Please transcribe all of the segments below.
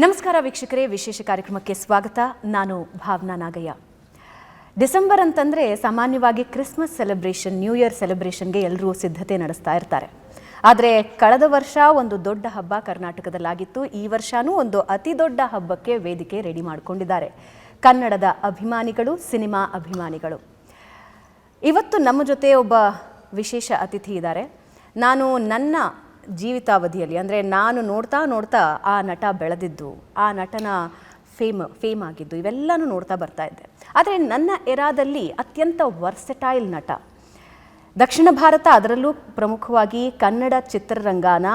ನಮಸ್ಕಾರ ವೀಕ್ಷಕರೇ, ವಿಶೇಷ ಕಾರ್ಯಕ್ರಮಕ್ಕೆ ಸ್ವಾಗತ. ನಾನು ಭಾವನಾ ನಾಗಯ್ಯ. ಡಿಸೆಂಬರ್ ಅಂತಂದರೆ ಸಾಮಾನ್ಯವಾಗಿ ಕ್ರಿಸ್ಮಸ್ ಸೆಲೆಬ್ರೇಷನ್, ನ್ಯೂ ಇಯರ್ ಸೆಲೆಬ್ರೇಷನ್ಗೆ ಎಲ್ಲರೂ ಸಿದ್ಧತೆ ನಡೆಸ್ತಾ ಇರ್ತಾರೆ. ಆದರೆ ಕಳೆದ ವರ್ಷ ಒಂದು ದೊಡ್ಡ ಹಬ್ಬ ಕರ್ನಾಟಕದಲ್ಲಾಗಿತ್ತು. ಈ ವರ್ಷವೂ ಒಂದು ಅತಿ ದೊಡ್ಡ ಹಬ್ಬಕ್ಕೆ ವೇದಿಕೆ ರೆಡಿ ಮಾಡಿಕೊಂಡಿದ್ದಾರೆ ಕನ್ನಡದ ಅಭಿಮಾನಿಗಳು, ಸಿನಿಮಾ ಅಭಿಮಾನಿಗಳು. ಇವತ್ತು ನಮ್ಮ ಜೊತೆ ಒಬ್ಬ ವಿಶೇಷ ಅತಿಥಿ ಇದ್ದಾರೆ. ನಾನು ನನ್ನ ಜೀವಿತಾವಧಿಯಲ್ಲಿ, ಅಂದರೆ ನಾನು ನೋಡ್ತಾ ಆ ನಟ ಬೆಳೆದಿದ್ದು, ಆ ನಟನ ಫೇಮ್ ಆಗಿದ್ದು, ಇವೆಲ್ಲನೂ ನೋಡ್ತಾ ಬರ್ತಾ ಇದ್ದೆ. ಆದರೆ ನನ್ನ ಎರಾದಲ್ಲಿ ಅತ್ಯಂತ ವರ್ಸಟೈಲ್ ನಟ, ದಕ್ಷಿಣ ಭಾರತ, ಅದರಲ್ಲೂ ಪ್ರಮುಖವಾಗಿ ಕನ್ನಡ ಚಿತ್ರರಂಗನ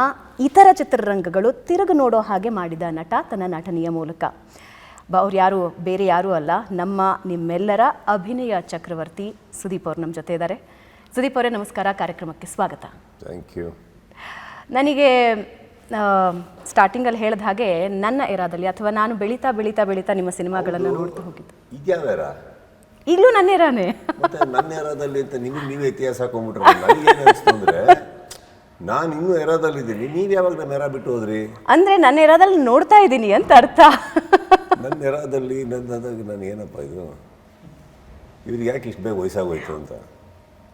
ಇತರ ಚಿತ್ರರಂಗಗಳು ತಿರುಗು ನೋಡೋ ಹಾಗೆ ಮಾಡಿದ ನಟ ತನ್ನ ನಟನೆಯ ಮೂಲಕ. ಅವ್ರು ಯಾರು ಬೇರೆ ಯಾರೂ ಅಲ್ಲ, ನಿಮ್ಮೆಲ್ಲರ ಅಭಿನಯ ಚಕ್ರವರ್ತಿ ಸುದೀಪ್ ಅವರು ನಮ್ಮ ಜೊತೆ ಇದ್ದಾರೆ. ಸುದೀಪ್ ಅವರೇ, ನಮಸ್ಕಾರ, ಕಾರ್ಯಕ್ರಮಕ್ಕೆ ಸ್ವಾಗತ. Thank you. ನನಗೆ ಸ್ಟಾರ್ಟಿಂಗಲ್ಲಿ ಹೇಳಿದ ಹಾಗೆ ನನ್ನ ಎರಾದಲ್ಲಿ, ಅಥವಾ ನಾನು ಬೆಳೀತಾ ನಿಮ್ಮ ಸಿನಿಮಾಗಳನ್ನು ನೋಡ್ತಾ ಹೋಗಿದ್ದು. ಈಗಲೂ ನನ್ನ ಎರಾನೇ. ನನ್ನ ಎರಾದಲ್ಲಿ ಅಂತ ನೀವೇ ಇತಿಹಾಸ ಹಾಕೊಂಡ್ಬಿಟ್ರೆ ನನಗೇನಿಸ್ತಂದ್ರೆ, ನಾನು ಇನ್ನೂ ಎರಾದಲ್ಲಿದ್ದೀನಿ, ನೀವು ಯಾವಾಗ ನನ್ನ ಎರಾ ಬಿಟ್ಟು ಹೋದ್ರಿ? ಅಂದರೆ ನನ್ನ ಎರಾದಲ್ಲಿ ನೋಡ್ತಾ ಇದ್ದೀನಿ ಅಂತ ಅರ್ಥ. ನನ್ನ ಎರಾದಲ್ಲಿ ನಾನು ಏನಪ್ಪ ಇದು, ಇವ್ರಿಗೆ ಯಾಕೆ ಇಷ್ಟು ಬೇಗ ವಯಸ್ಸಾಗೋಯ್ತು ಅಂತ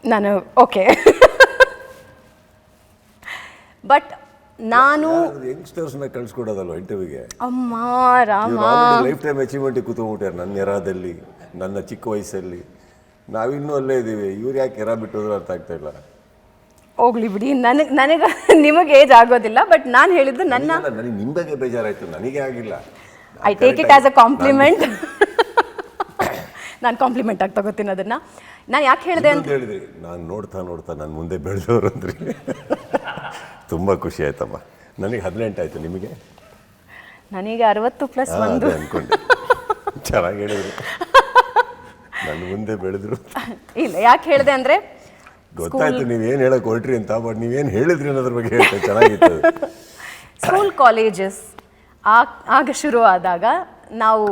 ನಾನು ಓಕೆ. ಬಟ್ ನಾನು ಯಂಗ್ಸ್ಟರ್ಸ್ನ ಕಳ್ಸ್ಕೊಡೋದಲ್ವ ಇಂಟರ್ವ್ಯೂಗೆ. ಅಮ್ಮ ರಾಮ, ಲೈಫ್ ಟೈಮ್ ಅಚೀವ್ಮೆಂಟಿಗೆ ಕೂತ್ಕೊಂಡ್ಬಿಟ್ಟಾರೆ ನನ್ನ ಎರಾದಲ್ಲಿ, ನನ್ನ ಚಿಕ್ಕ ವಯಸ್ಸಲ್ಲಿ. ನಾವಿನ್ನೂ ಅಲ್ಲೇ ಇದ್ದೀವಿ, ಇವ್ರು ಯಾಕೆ ಎರಾ ಬಿಟ್ಟೋದ್ರು ಅರ್ಥ ಆಗ್ತಾ ಇಲ್ಲ. ಹೋಗ್ಲಿ ಬಿಡಿ, ನನಗೆ ನಿಮಗೆ ಏಜ್ ಆಗೋದಿಲ್ಲ. ಬಟ್ ನಾನು ಹೇಳಿದ್ದು ನನಗೆ ನಿಮ್ಮ ಬಗ್ಗೆ ಬೇಜಾರಾಯ್ತು, ನನಗೆ ಆಗಿಲ್ಲ. I take it as a compliment. ನಾನು ಕಾಂಪ್ಲಿಮೆಂಟ್ ಆಗಿ ತಗೋತೀನಿ ಅದನ್ನು. ನಾನು ಯಾಕೆ ಹೇಳಿದೆ ಅಂತ ಹೇಳಿದ್ರಿ, ನಾನು ನೋಡ್ತಾ ನನ್ನ ಮುಂದೆ ಬೆಳೆದವರು ಅಂದ್ರಿ. ತುಂಬ ಖುಷಿ ಆಯ್ತಮ್ಮ. ನನಗೆ 18 ಆಯಿತು, ನಿಮಗೆ? ನನಗೆ 60+1 ಅಂದ್ಕೊಂಡೆ. ಚೆನ್ನಾಗಿ ಹೇಳಿದ್ರು, ನನ್ನ ಮುಂದೆ ಬೆಳೆದ್ರು. ಇಲ್ಲ, ಯಾಕೆ ಹೇಳಿದೆ ಅಂದರೆ ಗೊತ್ತಾಯ್ತು ನೀವೇನು ಹೇಳಕ್ಕೆ ಹೊರಟ್ರಿ ಅಂತ. ಬಟ್ ನೀವೇನು ಹೇಳಿದ್ರಿ ಅನ್ನೋದ್ರ ಬಗ್ಗೆ ಹೇಳ್ತಾರೆ, ಚೆನ್ನಾಗಿತ್ತು. ಸ್ಕೂಲ್ ಕಾಲೇಜಸ್ ಆಗ ಶುರು ಆದಾಗ ನಾವು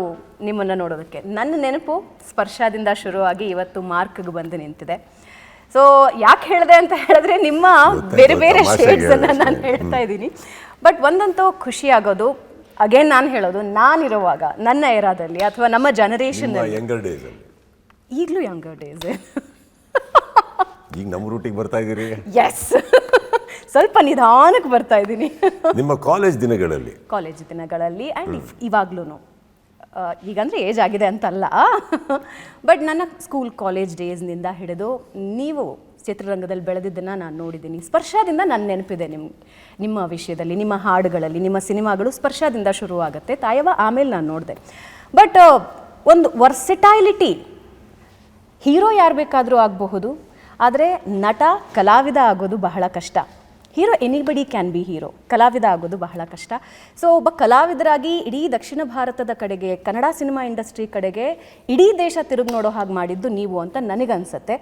ನಿಮ್ಮನ್ನು ನೋಡೋದಕ್ಕೆ ನನ್ನ ನೆನಪು ಸ್ಪರ್ಶದಿಂದ ಶುರುವಾಗಿ ಇವತ್ತು ಮಾರ್ಕ್ಗೆ ಬಂದು ನಿಂತಿದೆ. ಸೊ ಯಾಕೆ ಹೇಳಿದೆ ಅಂತ ಹೇಳಿದ್ರೆ, ನಿಮ್ಮ ಬೇರೆ ಬೇರೆ ಶೇಡ್ಸನ್ನು ನಾನು ಹೇಳ್ತಾ ಇದ್ದೀನಿ. ಬಟ್ ಒಂದಂತೂ ಖುಷಿ ಆಗೋದು, ಅಗೇನ್ ನಾನು ಹೇಳೋದು, ನಾನಿರುವಾಗ ನನ್ನ ಎರಾದಲ್ಲಿ ಅಥವಾ ನಮ್ಮ ಜನರೇಷನ್, ಈಗಲೂ ಯಂಗರ್ ಡೇಸ್, ಈಗ ನಮ್ಮ ರೂಟಿಗೆ ಬರ್ತಾ ಇದ್ದೀರಿ. ಎಸ್, ಸ್ವಲ್ಪ ನಿಧಾನಕ್ಕೆ ಬರ್ತಾ ಇದ್ದೀನಿ. ನಿಮ್ಮ ಕಾಲೇಜ್ ದಿನಗಳಲ್ಲಿ ಆ್ಯಂಡ್ ಇವಾಗ್ಲೂ, ಈಗಂದರೆ ಏಜ್ ಆಗಿದೆ ಅಂತಲ್ಲ, ಬಟ್ ನನ್ನ ಸ್ಕೂಲ್ ಕಾಲೇಜ್ ಡೇಸ್ನಿಂದ ಹಿಡಿದು ನೀವು ಚಿತ್ರರಂಗದಲ್ಲಿ ಬೆಳೆದಿದ್ದನ್ನು ನಾನು ನೋಡಿದ್ದೀನಿ. ಸ್ಪರ್ಶದಿಂದ ನನ್ನ ನೆನಪಿದೆ ನಿಮ್ಮ ವಿಷಯದಲ್ಲಿ, ನಿಮ್ಮ ಹಾಡುಗಳಲ್ಲಿ, ನಿಮ್ಮ ಸಿನಿಮಾಗಳು ಸ್ಪರ್ಶದಿಂದ ಶುರುವಾಗುತ್ತೆ. ತಾಯವ ಆಮೇಲೆ ನಾನು ನೋಡಿದೆ. ಬಟ್ ಒಂದು ವರ್ಸಿಟೈಲಿಟಿ, ಹೀರೋ ಯಾರು ಬೇಕಾದರೂ ಆಗಬಹುದು, ಆದರೆ ನಟ, ಕಲಾವಿದ ಆಗೋದು ಬಹಳ ಕಷ್ಟ. Hero anybody can be hero, ಕಲಾವಿದ ಆಗೋದು ಬಹಳ ಕಷ್ಟ. ಸೊ ಒಬ್ಬ ಕಲಾವಿದರಾಗಿ ಇಡೀ ದಕ್ಷಿಣ ಭಾರತದ ಕಡೆಗೆ, ಕನ್ನಡ ಸಿನಿಮಾ ಇಂಡಸ್ಟ್ರಿ ಕಡೆಗೆ ಇಡೀ ದೇಶ ತಿರುಗಿ ನೋಡೋ ಹಾಗೆ ಮಾಡಿದ್ದು ನೀವು ಅಂತ ನನಗನ್ಸುತ್ತೆ.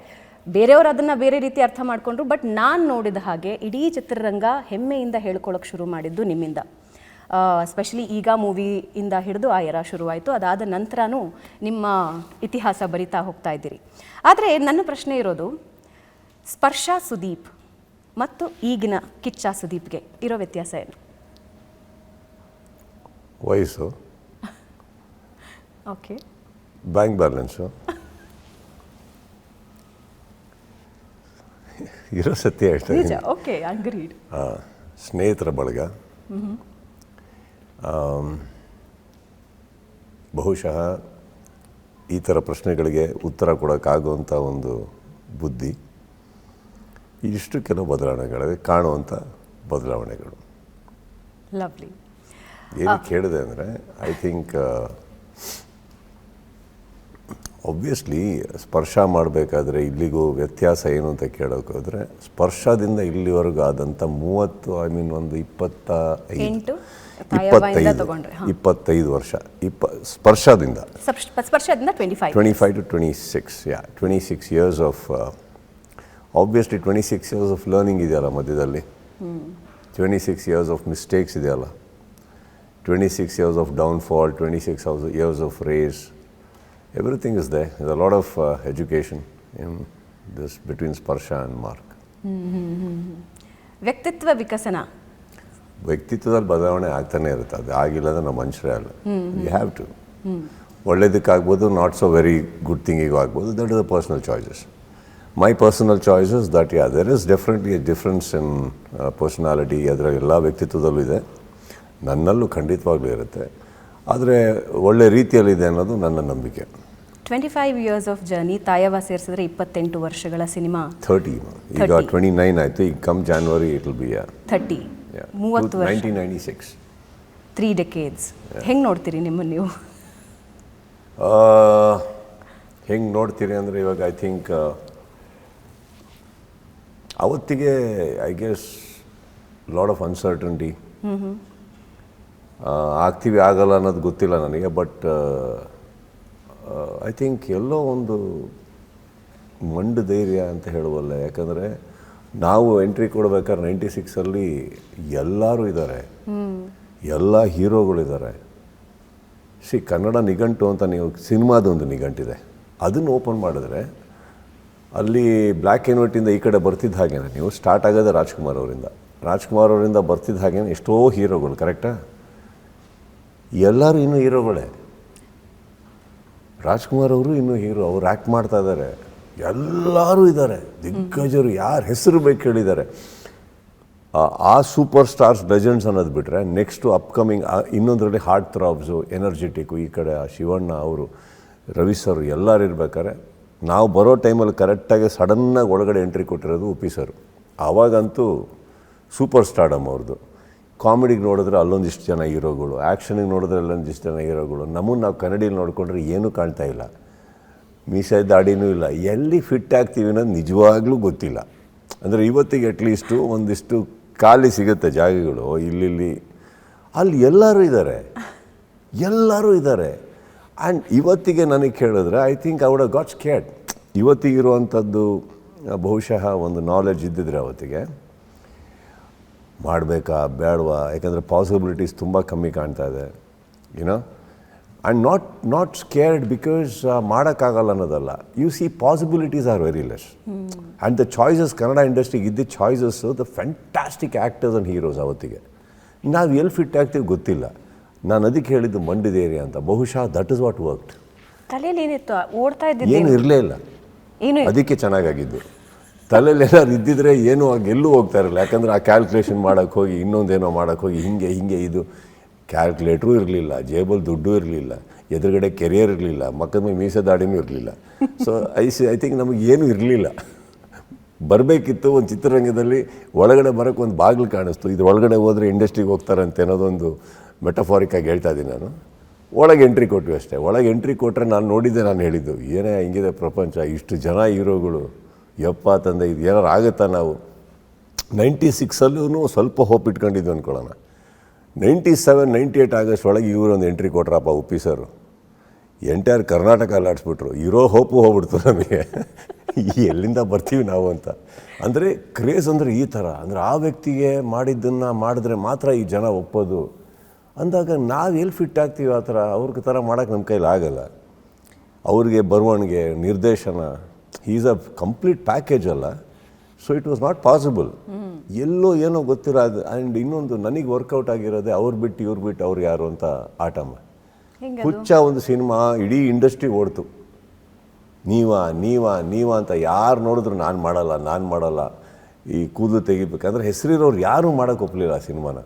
ಬೇರೆಯವರು ಅದನ್ನು ಬೇರೆ ರೀತಿ ಅರ್ಥ ಮಾಡಿಕೊಂಡ್ರು, ಬಟ್ ನಾನು ನೋಡಿದ ಹಾಗೆ ಇಡೀ ಚಿತ್ರರಂಗ ಹೆಮ್ಮೆಯಿಂದ ಹೇಳ್ಕೊಳ್ಳೋಕೆ ಶುರು ಮಾಡಿದ್ದು ನಿಮ್ಮಿಂದ. ಎಸ್ಪೆಷಲಿ ಈಗ ಮೂವಿಯಿಂದ ಹಿಡಿದು ಆ ಎರಾ ಶುರುವಾಯಿತು. ಅದಾದ ನಂತರನೂ ನಿಮ್ಮ ಇತಿಹಾಸ ಬರಿತಾ ಹೋಗ್ತಾ ಇದ್ದೀರಿ. ಆದರೆ ನನ್ನ ಪ್ರಶ್ನೆ ಇರೋದು, ಸ್ಪರ್ಶ ಸುದೀಪ್ ಮತ್ತು ಈಗಿನ ಕಿಚ್ಚ ಸುದೀಪ್ಗೆ ಇರೋ ವ್ಯತ್ಯಾಸ ಏನು? ವಯಸ್ಸು, ಓಕೆ, ಬ್ಯಾಂಕ್ ಬ್ಯಾಲೆನ್ಸು, ಇರೋ ಸತ್ಯ ಹೇಳ್ತಾರೆ. Okay, agreed. ಸ್ನೇಹಿತರ ಬಳಗ, ಬಹುಶಃ ಈ ಥರ ಪ್ರಶ್ನೆಗಳಿಗೆ ಉತ್ತರ ಕೊಡೋಕ್ಕಾಗುವಂಥ ಒಂದು ಬುದ್ಧಿ, ಇಷ್ಟು ಕೆಲವು ಬದಲಾವಣೆಗಳಿವೆ, ಕಾಣುವಂಥ ಬದಲಾವಣೆಗಳು. ಲವ್ಲಿ. ಏನಕ್ಕೆ ಹೇಳಿದೆ ಅಂದರೆ, ಐ ಥಿಂಕ್ ಒಬ್ವಿಯಸ್ಲಿ ಸ್ಪರ್ಶ ಮಾಡಬೇಕಾದ್ರೆ ಇಲ್ಲಿಗೂ ವ್ಯತ್ಯಾಸ ಏನು ಅಂತ ಕೇಳೋಕೆ ಹೋದರೆ, ಸ್ಪರ್ಶದಿಂದ ಇಲ್ಲಿವರೆಗೂ ಆದಂಥ 25 ವರ್ಷ, ಸ್ಪರ್ಶದಿಂದ 25 to 26 years of obviously 26 years of learning ಇದೆಯಲ್ಲ ಮಧ್ಯದಲ್ಲಿ, 26 years of mistakes ಇದೆಯಲ್ಲ, 26 years of downfall, 26 years of race, everything is there. There's a lot of education in this between Sparsha and Mark. ವ್ಯಕ್ತಿತ್ವ ವಿಕಸನ ವ್ಯಕ್ತಿತ್ವದಲ್ಲಿ ಬದಲಾವಣೆ ಆಗ್ತಾನೆ ಇರುತ್ತೆ. ಅದು ಆಗಿಲ್ಲ ಅಂದರೆ ನಾವು ಮನುಷ್ಯರೇ ಅಲ್ಲ. You have to. ಒಳ್ಳೇದಕ್ಕಾಗ್ಬೋದು, ನಾಟ್ ಸೊ ವೆರಿ ಗುಡ್ ಥಿಂಗಿಗೂ ಆಗ್ಬೋದು. That is the personal choices. My personal choices that there is definitely a difference in personality. ಅದರ ಎಲ್ಲ ವ್ಯಕ್ತಿತ್ವದಲ್ಲೂ ಇದೆ, ನನ್ನಲ್ಲೂ ಖಂಡಿತವಾಗ್ಲೂ ಇರುತ್ತೆ. ಆದರೆ ಒಳ್ಳೆ ರೀತಿಯಲ್ಲಿದೆ ಅನ್ನೋದು ನನ್ನ ನಂಬಿಕೆ. 25 ಇಯರ್ಸ್ ಆಫ್ ಜರ್ನಿ, ತಾಯವ್ವ ಸೇರಿಸಿದ್ರೆ 28 ವರ್ಷಗಳ ಸಿನಿಮಾ. 30 ಈಗ 29 ಆಯಿತು. ಈಗ come January it will be 30 30 ವರ್ಷ. 1996. 3 decades. ಹೆಂಗೆ ನೋಡ್ತೀರಿ ನಿಮ್ಮನ್ನು ನೀವು? ಹೆಂಗೆ ನೋಡ್ತೀರಿ ಅಂದರೆ ಇವಾಗ ಐ ಥಿಂಕ್ ಅವತ್ತಿಗೆ I guess lot of uncertainty. ಆಗ್ತೀವಿ ಆಗಲ್ಲ ಅನ್ನೋದು ಗೊತ್ತಿಲ್ಲ ನನಗೆ. ಬಟ್ ಐ ಥಿಂಕ್ ಎಲ್ಲೋ ಒಂದು ಮಂಡು ಧೈರ್ಯ ಅಂತ ಹೇಳುವಲ್ಲ. ಯಾಕಂದರೆ ನಾವು ಎಂಟ್ರಿ ಕೊಡ್ಬೇಕಾದ್ರೆ 96ಅಲ್ಲಿ ಎಲ್ಲರೂ ಇದ್ದಾರೆ, ಎಲ್ಲ ಹೀರೋಗಳಿದ್ದಾರೆ. ಕನ್ನಡ ನಿಘಂಟು ಅಂತ ನೀವು ಸಿನಿಮಾದೊಂದು ನಿಘಂಟಿದೆ, ಅದನ್ನು ಓಪನ್ ಮಾಡಿದ್ರೆ ಅಲ್ಲಿ ಬ್ಲ್ಯಾಕ್ ಆ್ಯಂಡ್ ವೈಟಿಂದ ಈ ಕಡೆ ಬರ್ತಿದ್ದ ಹಾಗೇ ನೀವು ಸ್ಟಾರ್ಟ್ ಆಗೋದೇ ರಾಜ್ಕುಮಾರ್ ಅವರಿಂದ ಬರ್ತಿದ್ದ ಹಾಗೇ ಎಷ್ಟೋ ಹೀರೋಗಳು. ಕರೆಕ್ಟಾ? ಎಲ್ಲರೂ ಇನ್ನೂ ಹೀರೋಗಳೇ. ರಾಜ್ಕುಮಾರ್ ಅವರು ಇನ್ನೂ ಹೀರೋ, ಅವ್ರು ಆ್ಯಕ್ಟ್ ಮಾಡ್ತಾ ಇದ್ದಾರೆ. ಎಲ್ಲರೂ ಇದ್ದಾರೆ, ದಿಗ್ಗಜರು, ಯಾರ ಹೆಸರು ಬೇಕು ಹೇಳಿದ್ದಾರೆ. ಆ ಸೂಪರ್ ಸ್ಟಾರ್ಸ್ ಲೆಜೆಂಡ್ಸ್ ಅನ್ನೋದು ಬಿಟ್ಟರೆ ನೆಕ್ಸ್ಟು ಅಪ್ಕಮಿಂಗ್ ಇನ್ನೊಂದರಲ್ಲಿ ಹಾರ್ಟ್ ಥ್ರಾಬ್ಸು, ಎನರ್ಜೆಟಿಕ್ಕು, ಈ ಕಡೆ ಶಿವಣ್ಣ ಅವರು, ರವಿ ಸರ್ ಎಲ್ಲರೂ ಇರ್ಬೇಕಾದ್ರೆ ನಾವು ಬರೋ ಟೈಮಲ್ಲಿ ಕರೆಕ್ಟಾಗಿ ಸಡನ್ನಾಗಿ ಒಳಗಡೆ ಎಂಟ್ರಿ ಕೊಟ್ಟಿರೋದು ಉಪ್ಪಿ ಸರ್. ಆವಾಗಂತೂ ಸೂಪರ್ ಸ್ಟಾರ್ಡಮ್ ಅವ್ರದ್ದು. ಕಾಮಿಡಿಗೆ ನೋಡಿದ್ರೆ ಅಲ್ಲೊಂದಿಷ್ಟು ಜನ ಹೀರೋಗಳು, ಆ್ಯಕ್ಷನಿಗೆ ನೋಡಿದ್ರೆ ಅಲ್ಲೊಂದಿಷ್ಟು ಜನ ಹೀರೋಗಳು. ನಮ್ಮನ್ನು ನಾವು ಕನ್ನಡಿಯಲ್ಲಿ ನೋಡಿಕೊಂಡ್ರೆ ಏನೂ ಕಾಣ್ತಾ ಇಲ್ಲ, ಮೀಸೆ ದಾಡಿನೂ ಇಲ್ಲ. ಎಲ್ಲಿ ಫಿಟ್ ಆಗ್ತೀವಿ ಅನ್ನೋದು ನಿಜವಾಗ್ಲೂ ಗೊತ್ತಿಲ್ಲ. ಅಂದರೆ ಇವತ್ತಿಗೆ ಅಟ್ಲೀಸ್ಟು ಒಂದಿಷ್ಟು ಖಾಲಿ ಸಿಗುತ್ತೆ ಜಾಗಗಳು ಇಲ್ಲಿ. ಅಲ್ಲಿ ಎಲ್ಲರೂ ಇದ್ದಾರೆ. ಆ್ಯಂಡ್ ಇವತ್ತಿಗೆ ನನಗೆ ಕೇಳಿದ್ರೆ I think I would have got scared. ಇವತ್ತಿಗಿರುವಂಥದ್ದು ಬಹುಶಃ ಒಂದು ನಾಲೆಡ್ಜ್ ಇದ್ದಿದ್ರೆ ಅವತ್ತಿಗೆ ಮಾಡಬೇಕಾ ಬೇಡವಾ, ಯಾಕಂದರೆ ಪಾಸಿಬಿಲಿಟೀಸ್ ತುಂಬ ಕಮ್ಮಿ ಕಾಣ್ತಾ ಇದೆ, you know. And not scared because ಮಾಡೋಕ್ಕಾಗಲ್ಲ ಅನ್ನೋದಲ್ಲ. You see possibilities are very less. And the choices, Kannada ಇಂಡಸ್ಟ್ರಿಗೆ ಇದ್ದ choices, the fantastic actors and heroes ಅವತ್ತಿಗೆ. ನಾವು ಎಲ್ಲಿ ಫಿಟ್ ಆಗ್ತೀವಿ ಗೊತ್ತಿಲ್ಲ. ನಾನು ಅದಕ್ಕೆ ಹೇಳಿದ್ದು ಮಂಡಿದೇರಿ ಅಂತ. ಬಹುಶಃ ದಟ್ ಇಸ್ ವಾಟ್ ವರ್ಕ್ಡ್. ತಲೆಯಲ್ಲಿ ಏನಿತ್ತು? ಓಡ್ತಾ ಇದ್ದಿದ್ದು ಏನು ಇರಲೇ ಇಲ್ಲ, ಅದಕ್ಕೆ ಚೆನ್ನಾಗಾಗಿದ್ದು. ತಲೆಯಲ್ಲಿ ಏನಾದ್ರು ಇದ್ದಿದ್ರೆ ಏನೂ ಎಲ್ಲೂ ಹೋಗ್ತಾ ಇರಲಿಲ್ಲ. ಯಾಕಂದರೆ ಆ ಕ್ಯಾಲ್ಕುಲೇಷನ್ ಮಾಡೋಕ್ಕೆ ಹೋಗಿ ಇನ್ನೊಂದೇನೋ ಮಾಡೋಕ್ಕೆ ಹೋಗಿ ಹಿಂಗೆ ಇದು ಕ್ಯಾಲ್ಕುಲೇಟ್ರೂ ಇರಲಿಲ್ಲ, ಜೇಬಲ್ಲಿ ದುಡ್ಡು ಇರಲಿಲ್ಲ, ಎದುರುಗಡೆ ಕೆರಿಯರ್ ಇರಲಿಲ್ಲ, ಮಕ್ಕದ ಮೇಲೆ ಮೀಸೆ ದಾಡಿನೂ ಇರಲಿಲ್ಲ. ಸೊ ಐ ಥಿಂಕ್ ನಮಗೆ ಏನೂ ಇರಲಿಲ್ಲ. ಬರಬೇಕಿತ್ತು ಒಂದು ಚಿತ್ರರಂಗದಲ್ಲಿ, ಒಳಗಡೆ ಬರೋಕ್ಕೆ ಒಂದು ಬಾಗಿಲು ಕಾಣಿಸ್ತು, ಇದ್ರ ಒಳಗಡೆ ಹೋದರೆ ಇಂಡಸ್ಟ್ರಿಗೆ ಹೋಗ್ತಾರಂತೆ ಅನ್ನೋದೊಂದು ಮೆಟಫಾರಿಕ್ಕಾಗಿ ಹೇಳ್ತಾ ಇದ್ದೀನಿ ನಾನು. ಒಳಗೆ ಎಂಟ್ರಿ ಕೊಟ್ವಿ ಅಷ್ಟೇ. ಒಳಗೆ ಎಂಟ್ರಿ ಕೊಟ್ಟರೆ ನಾನು ನೋಡಿದ್ದೆ, ನಾನು ಹೇಳಿದ್ದು ಏನೇ ಹಿಂಗಿದೆ ಪ್ರಪಂಚ, ಇಷ್ಟು ಜನ ಹೀರೋಗಳು, ಯಪ್ಪ ತಂದೆ, ಇದು ಏನಾರು ಆಗುತ್ತಾ. ನಾವು 96ಅಲ್ಲೂ ಸ್ವಲ್ಪ ಹೋಪ್ ಇಟ್ಕೊಂಡಿದ್ದು ಅಂದ್ಕೊಳ್ಳೋಣ. 97, 98 ಆಗಸ್ಟ್ ಒಳಗೆ ಇವರೊಂದು ಎಂಟ್ರಿ ಕೊಟ್ರಪ್ಪ ಉಪ್ಪಿ ಸರು. ಎಂಟೈರ್ ಕರ್ನಾಟಕ ಅಲ್ಲಾಡಿಸ್ಬಿಟ್ರು. ಇರೋ ಹೋಪು ಹೋಗ್ಬಿಡ್ತು ನಮಗೆ, ಎಲ್ಲಿಂದ ಬರ್ತೀವಿ ನಾವು ಅಂತ. ಅಂದರೆ ಕ್ರೇಜ್ ಅಂದರೆ ಈ ಥರ. ಅಂದರೆ ಆ ವ್ಯಕ್ತಿಗೆ ಮಾಡಿದ್ದನ್ನು ಮಾಡಿದ್ರೆ ಮಾತ್ರ ಈ ಜನ ಒಪ್ಪೋದು ಅಂದಾಗ ನಾವು ಎಲ್ಲಿ ಫಿಟ್ ಆಗ್ತೀವಿ ಆ ಥರ. ಅವ್ರಿಗೆ ಥರ ಮಾಡೋಕ್ಕೆ ನಮ್ಮ ಕೈಲಿ ಆಗಲ್ಲ. ಅವ್ರಿಗೆ ಬರವಣಿಗೆ, ನಿರ್ದೇಶನ, ಈಸ್ ಅ ಕಂಪ್ಲೀಟ್ ಪ್ಯಾಕೇಜ್ ಅಲ್ಲ. So it was not possible. ಎಲ್ಲೋ ಏನೋ ಗೊತ್ತಿಲ್ಲ ಅದು. ಆ್ಯಂಡ್ ಇನ್ನೊಂದು ನನಗೆ ವರ್ಕೌಟ್ ಆಗಿರೋದೆ ಅವ್ರು ಬಿಟ್ಟು ಇವ್ರು ಬಿಟ್ಟು ಅವ್ರು ಯಾರು ಅಂತ ಆಟಮ್ಮ. ಹುಚ್ಚ ಒಂದು ಸಿನಿಮಾ ಇಡೀ ಇಂಡಸ್ಟ್ರಿ ಓಡ್ತು. ನೀವ ಅಂತ ಯಾರು ನೋಡಿದ್ರು ನಾನು ಮಾಡಲ್ಲ, ಈ ಕೂದಲು ತೆಗಿಬೇಕಂದ್ರೆ ಹೆಸರಿರೋರು ಯಾರೂ ಮಾಡೋಕ್ಕೆ ಒಪ್ಪಲಿಲ್ಲ ಆ ಸಿನಿಮಾನ.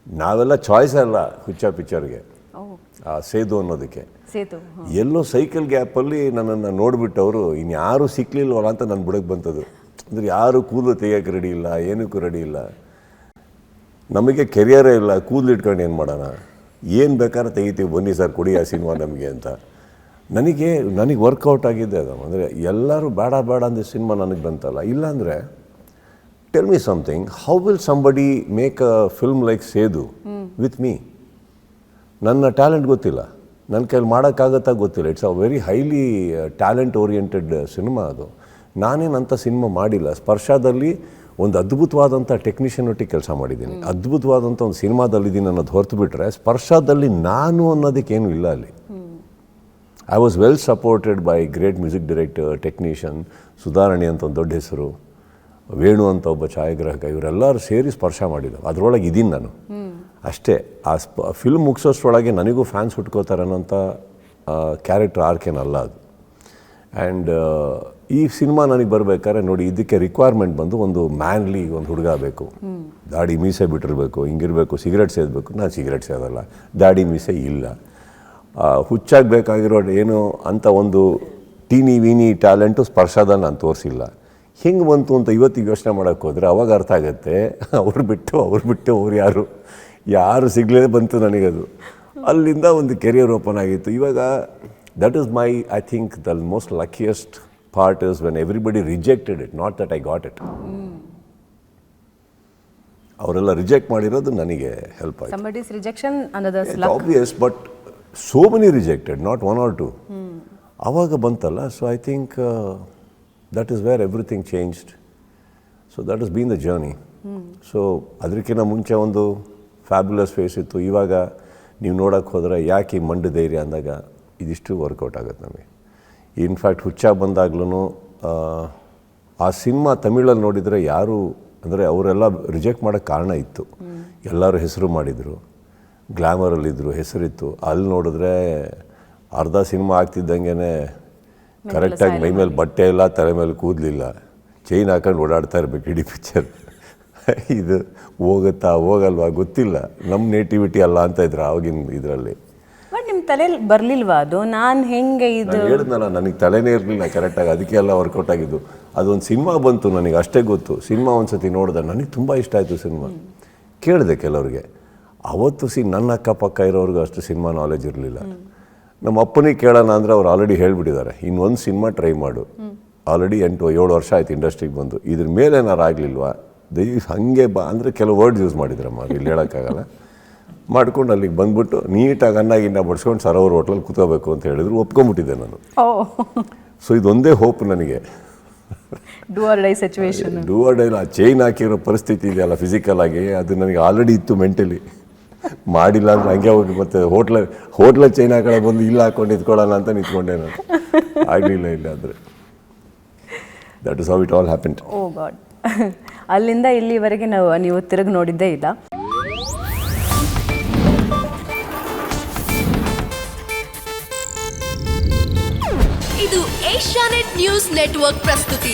ನಾವೆಲ್ಲ ಚಾಯ್ಸ್ ಅಲ್ಲ ಹುಚ್ಚ ಪಿಕ್ಚರ್ಗೆ, ಆ ಸೇದು ಅನ್ನೋದಕ್ಕೆ. ಎಲ್ಲೋ ಸೈಕಲ್ ಗ್ಯಾಪಲ್ಲಿ ನನ್ನನ್ನು ನೋಡಿಬಿಟ್ಟವರು ಇನ್ಯಾರೂ ಸಿಕ್ಕಲಿಲ್ವಲ್ಲ ಅಂತ ನನ್ನ ಬುಡಕ್ಕೆ ಬಂತದ್ದು. ಅಂದರೆ ಯಾರು ಕೂದಲು ತೆಗಿಯೋಕ್ಕೆ ರೆಡಿ ಇಲ್ಲ, ಏನಕ್ಕೂ ರೆಡಿ ಇಲ್ಲ. ನಮಗೆ ಕೆರಿಯರೇ ಇಲ್ಲ, ಕೂದಲು ಇಟ್ಕೊಂಡು ಏನು ಮಾಡೋಣ, ಏನು ಬೇಕಾದ್ರೆ ತೆಗಿತೀವಿ, ಬನ್ನಿ ಸರ್ ಕೊಡಿ ಆ ಸಿನಿಮಾ ನಮಗೆ ಅಂತ. ನನಗೆ ವರ್ಕೌಟ್ ಆಗಿದ್ದೆ ಅದು. ಅಂದರೆ ಎಲ್ಲರೂ ಬೇಡ ಅಂದ ಸಿನಿಮಾ ನನಗೆ ಬಂತಲ್ಲ. ಇಲ್ಲಾಂದರೆ tell me something, how will somebody make a film like ಸೇದು ವಿತ್ ಮೀ? ನನ್ನ ಟ್ಯಾಲೆಂಟ್ ಗೊತ್ತಿಲ್ಲ, ನನ್ನ ಕೈಲಿ ಮಾಡೋಕ್ಕಾಗತ್ತಾ ಗೊತ್ತಿಲ್ಲ. It's a very highly talent oriented cinema ಅದು. ನಾನೇನಂಥ ಸಿನಿಮಾ ಮಾಡಿಲ್ಲ. ಸ್ಪರ್ಶದಲ್ಲಿ ಒಂದು ಅದ್ಭುತವಾದಂಥ ಟೆಕ್ನಿಷಿಯನ್ ಒಟ್ಟಿಗೆ ಕೆಲಸ ಮಾಡಿದ್ದೀನಿ, ಅದ್ಭುತವಾದಂಥ ಒಂದು ಸಿನಿಮಾದಲ್ಲಿದ್ದೀನಿ ಅನ್ನೋದು ಹೊರತು ಬಿಟ್ಟರೆ ಸ್ಪರ್ಶದಲ್ಲಿ ನಾನು ಅನ್ನೋದಕ್ಕೇನು ಇಲ್ಲ ಅಲ್ಲಿ. I was well supported by great music director, technician, ಸುಧಾರಣಿ ಅಂತ ಒಂದು ದೊಡ್ಡ ಹೆಸರು. ವೇಣು ಅಂತ ಒಬ್ಬ ಛಾಯಾಗ್ರಾಹಕ, ಇವರೆಲ್ಲರೂ ಸೇರಿ ಸ್ಪರ್ಶ ಮಾಡಿದ್ದು. ಅದರೊಳಗೆ ಇದ್ದೀನಿ ನಾನು ಅಷ್ಟೇ. ಆ ಫಿಲ್ಮ್ ಮುಗಿಸೋಷ್ಟ್ರೊಳಗೆ ನನಗೂ ಫ್ಯಾನ್ಸ್ ಹುಟ್ಕೋತಾರೆ ಅನ್ನೋಂಥ ಕ್ಯಾರೆಕ್ಟರ್ ಆರ್ಕೇನಲ್ಲ ಅದು. ಆ್ಯಂಡ್ ಈ ಸಿನಿಮಾ ನನಗೆ ಬರಬೇಕಾದ್ರೆ ನೋಡಿ, ಇದಕ್ಕೆ ರಿಕ್ವೈರ್ಮೆಂಟ್ ಬಂದು ಒಂದು ಮ್ಯಾನ್ಲಿ ಒಂದು ಹುಡುಗ ಬೇಕು, ದಾಡಿ ಮೀಸೆ ಬಿಟ್ಟಿರಬೇಕು, ಹಿಂಗಿರಬೇಕು, ಸಿಗರೆಟ್ ಸೇದಬೇಕು. ನಾನು ಸಿಗರೆಟ್ ಸೇದಲ್ಲ, ದಾಡಿ ಮೀಸೆ ಇಲ್ಲ. ಹುಚ್ಚಾಗಬೇಕಾಗಿರೋ ಏನು ಅಂತ ಒಂದು ಟೀನಿ ವೀನಿ ಟ್ಯಾಲೆಂಟು ಸ್ಪರ್ಶದಲ್ಲಿ ನಾನು ತೋರಿಸಿಲ್ಲ. ಹೆಂಗೆ ಬಂತು ಅಂತ ಇವತ್ತಿಗೆ ಯೋಚನೆ ಮಾಡೋಕ್ಕೆ ಹೋದರೆ ಅವಾಗ ಅರ್ಥ ಆಗುತ್ತೆ, ಅವ್ರು ಬಿಟ್ಟು ಅವ್ರು ಯಾರು ಸಿಗಲೇ ಬಂತು ನನಗದು. ಅಲ್ಲಿಂದ ಒಂದು ಕೆರಿಯರ್ ಓಪನ್ ಆಗಿತ್ತು. ಇವಾಗ that is my, I think the most luckiest part is when everybody rejected it, not that I got it. ಅವರೆಲ್ಲ ರಿಜೆಕ್ಟ್ ಮಾಡಿರೋದು ನನಗೆ ಹೆಲ್ಪ್ ಆಯಿತು. Somebody's rejection, another's It's luck. obvious, but so many rejected, not one or two. ಆವಾಗ ಬಂತಲ್ಲ, so I think that is where everything changed. So that is been the journey. So ಅದಕ್ಕಿಂತ ಮುಂಚೆ ಒಂದು fabulous face ಇತ್ತು. ಇವಾಗ ನೀವು ನೋಡೋಕ್ಕೆ ಹೋದರೆ ಯಾಕೆ ಈ ಮಂಡು ಧೈರ್ಯ ಅಂದಾಗ ಇದಿಷ್ಟು ವರ್ಕೌಟ್ ಆಗುತ್ತೆ ನಮಗೆ. ಇನ್ಫ್ಯಾಕ್ಟ್ ಹುಚ್ಚ ಬಂದಾಗ್ಲೂ ಆ ಸಿನಿಮಾ ತಮಿಳಲ್ಲಿ ನೋಡಿದರೆ ಯಾರು ಅಂದರೆ ಅವರೆಲ್ಲ ರಿಜೆಕ್ಟ್ ಮಾಡೋಕ್ಕೆ ಕಾರಣ ಇತ್ತು. ಎಲ್ಲರೂ ಹೆಸರು ಮಾಡಿದರು, ಗ್ಲ್ಯಾಮರಲ್ಲಿದ್ದರು, ಹೆಸರಿತ್ತು. ಅಲ್ಲಿ ನೋಡಿದ್ರೆ ಅರ್ಧ ಸಿನಿಮಾ ಆಗ್ತಿದ್ದಂಗೆ ಕರೆಕ್ಟಾಗಿ ಮೈ ಮೇಲೆ ಬಟ್ಟೆ ಇಲ್ಲ, ತಲೆ ಮೇಲೆ ಕೂದಲಿಲ್ಲ, ಚೈನ್ ಹಾಕೊಂಡು ಓಡಾಡ್ತಾ ಇರಬೇಕು ಇಡೀ ಪಿಕ್ಚರ್. ಇದು ಹೋಗುತ್ತಾ ಹೋಗಲ್ವಾ ಗೊತ್ತಿಲ್ಲ, ನಮ್ಮ ನೇಟಿವಿಟಿ ಅಲ್ಲ ಅಂತ ಇದ್ರು ಆವಾಗಿನ ಇದರಲ್ಲಿ. ಬಟ್ ನಿಮ್ಮ ತಲೆಯಲ್ಲಿ ಬರಲಿಲ್ವಾ ಅದು? ನಾನು ಹೆಂಗೆ ಇದು ಹೇಳಿದ್ನಲ್ಲ, ನನಗೆ ತಲೆನೇ ಇರಲಿಲ್ಲ ಕರೆಕ್ಟಾಗಿ, ಅದಕ್ಕೆ ಎಲ್ಲ ವರ್ಕೌಟ್ ಆಗಿದ್ದು. ಅದೊಂದು ಸಿನಿಮಾ ಬಂತು, ನನಗೆ ಅಷ್ಟೇ ಗೊತ್ತು. ಸಿನಿಮಾ ಒಂದು ಸತಿ ನೋಡಿದೆ, ನನಗೆ ತುಂಬ ಇಷ್ಟ ಆಯಿತು ಸಿನಿಮಾ. ಕೇಳಿದೆ ಕೆಲವ್ರಿಗೆ, ಅವತ್ತು ನನ್ನ ಅಕ್ಕಪಕ್ಕ ಇರೋರ್ಗೂ ಅಷ್ಟು ಸಿನಿಮಾ ನಾಲೆಜ್ ಇರಲಿಲ್ಲ. ನಮ್ಮ ಅಪ್ಪನಿಗೆ ಕೇಳೋಣ ಅಂದರೆ ಅವ್ರು ಆಲ್ರೆಡಿ ಹೇಳಿಬಿಟ್ಟಿದ್ದಾರೆ, ಇನ್ನೊಂದು ಸಿನಿಮಾ ಟ್ರೈ ಮಾಡು, ಆಲ್ರೆಡಿ 7 ವರ್ಷ ಆಯ್ತು ಇಂಡಸ್ಟ್ರಿಗೆ ಬಂದು, ಇದ್ರ ಮೇಲೆ ಏನಾರು ಆಗಲಿಲ್ವಾ ಹಾಗೆ ಬಾ ಅಂದರೆ ಕೆಲವು ವರ್ಡ್ಸ್ ಯೂಸ್ ಮಾಡಿದ್ರಮ್ಮ, ಇಲ್ಲಿ ಹೇಳೋಕ್ಕಾಗಲ್ಲ. ಮಾಡ್ಕೊಂಡು ಅಲ್ಲಿಗೆ ಬಂದ್ಬಿಟ್ಟು ನೀಟಾಗಿ ಅನ್ನಾಗಿನ್ನ ಬಡ್ಸ್ಕೊಂಡು ಸರೋವರ್ ಹೋಟ್ಲಲ್ಲಿ ಕೂತ್ಕೋಬೇಕು ಅಂತ ಹೇಳಿದ್ರು, ಒಪ್ಕೊಂಡ್ಬಿಟ್ಟಿದ್ದೆ ನಾನು. ಸೊ ಇದೊಂದೇ ಹೋಪ್ ನನಗೆ. Do or die situation. Do or die. ಆ ಚೈನ್ ಹಾಕಿರೋ ಪರಿಸ್ಥಿತಿ ಇದೆಯಲ್ಲ ಫಿಸಿಕಲ್ ಆಗಿ, ಅದು ನನಗೆ ಆಲ್ರೆಡಿ ಇತ್ತು ಮೆಂಟಲಿ. ಮಾಡಿಲ್ಲ ಅಂದ್ರೆ ಹಂಗೆ ಹೋಗಿ ಮತ್ತೆ ಹೋಟ್ಲ ಚೈನ್ ಹಾಕೊಳ್ಳೋ ಬಂದು ಇಲ್ಲ ಹಾಕೊಂಡು ನಿಂತ್ಕೊಳ್ಳೋಣ ಅಂತ ನಿಂತ್ಕೊಂಡೆ ನಾನು. ಆಗಲಿಲ್ಲ ಇಲ್ಲ ಅಂದರೆ that is how it all happened. Oh god. ಅಲ್ಲಿಂದ ಇಲ್ಲಿವರೆಗೆ ನೀವು ತಿರುಗಿ ನೋಡಿದ್ದೇ ಇಲ್ಲ. ಇದು ಏಷ್ಯಾನೆಟ್ ನ್ಯೂಸ್ ನೆಟ್ವರ್ಕ್ ಪ್ರಸ್ತುತಿ.